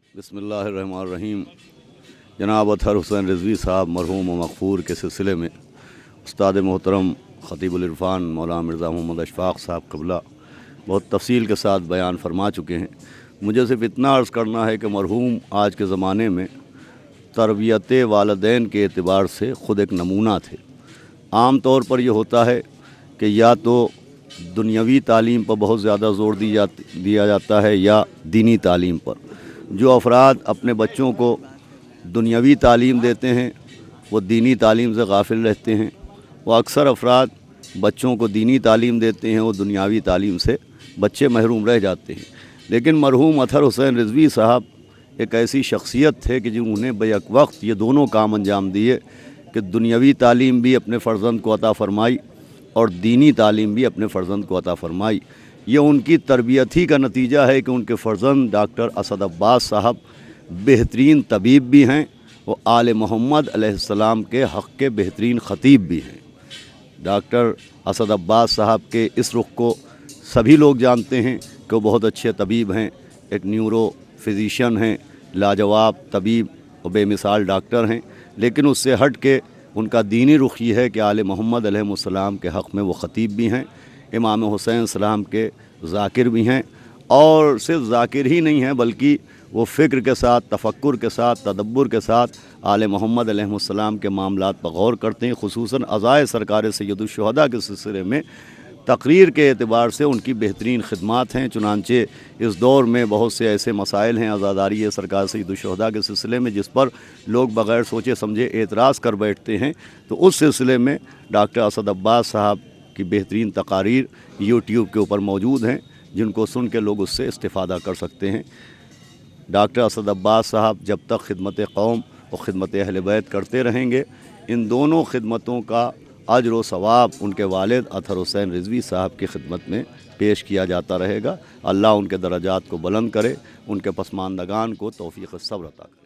बिस्मिल्लाहिर्रहमानिर्रहीम। जनाब अतहर हुसैन रिजवी साहब मरहूम व मग़फ़ूर के सिलसिले में उस्ताद मोहतरम ख़तीबुल इरफ़ान मौलाना मिर्ज़ा मोहम्मद अशफ़ाक़ साहब क़िबला बहुत तफ़सील के साथ बयान फरमा चुके हैं। मुझे सिर्फ़ इतना अर्ज़ करना है कि मरहूम आज के ज़माने में तरबियत वालिदैन के एतबार से ख़ुद एक नमूना थे। आम तौर पर यह होता है कि या तो दुनियावी तालीम पर बहुत ज़्यादा ज़ोर दिया जाता है या दीनी तालीम पर। जो अफराद अपने बच्चों को दुनियावी तालीम देते हैं वो दीनी तालीम से गाफिल रहते हैं। वो अक्सर अफराद बच्चों को दीनी तालीम देते हैं वो दुनियावी तालीम से बच्चे महरूम रह जाते हैं। लेकिन मरहूम अतहर हुसैन रिजवी साहब एक ऐसी शख्सियत थे कि जिन्होंने बैक वक्त ये दोनों काम अंजाम दिए कि दुनियावी तालीम भी अपने फ़र्जंद को अता फ़रमाई और दीनी तालीम भी अपने फ़र्जंद को अता फ़रमाई। ये उनकी तरबियत ही का नतीजा है कि उनके फ़र्जंद डॉक्टर असद अब्बास साहब बेहतरीन तबीब भी हैं, वो आले मोहम्मद अलैहिस्सलाम के हक़ के बेहतरीन ख़तीब भी हैं। डॉक्टर असद अब्बास साहब के इस रुख को सभी लोग जानते हैं कि वो बहुत अच्छे तबीब हैं, एक न्यूरो फिजिशियन हैं, लाजवाब तबीब और बेमिसाल डॉक्टर हैं। लेकिन उससे हट के उनका दीनी रुख ये है कि आले मोहम्मद अलैहिस्सलाम के हक़ में वो ख़तीब भी हैं, इमाम हुसैन सलाम के ज़ाकिर भी हैं। और सिर्फ ज़ाकिर ही नहीं हैं बल्कि वो फ़िक्र के साथ, तफ़क्कुर के साथ, तदब्बुर के साथ आले मोहम्मद अलैहिस्सलाम के मामलात पर गौर करते हैं। ख़ुसूसन अज़ाए सरकार सैयदुश्शुहदा के सिलसिले में तकरीर के एतबार से उनकी बेहतरीन खिदमात हैं। चुनांचे इस दौर में बहुत से ऐसे मसाइल हैं आज़ादारी सरकार सैयदुश्शुहदा के सिलसिले में जिस पर लोग बग़ैर सोचे समझे एतराज़ कर बैठते हैं। तो उस सिलसिले में डॉक्टर असद अब्बास साहब की बेहतरीन तकारीर यूट्यूब के ऊपर मौजूद हैं जिनको सुन के लोग उससे इस्तिफ़ादा कर सकते हैं। डॉक्टर असद अब्बास साहब जब तक खिदमत कौम और खिदमत अहले बैत करते रहेंगे, इन दोनों खिदमतों का अजर व सवाब उनके वालिद अतहर हुसैन रिजवी साहब की खिदमत में पेश किया जाता रहेगा। अल्लाह उनके दर्जात को बुलंद करे, उनके पसमानदगान को तौफ़ीक़ सब्र अता करे।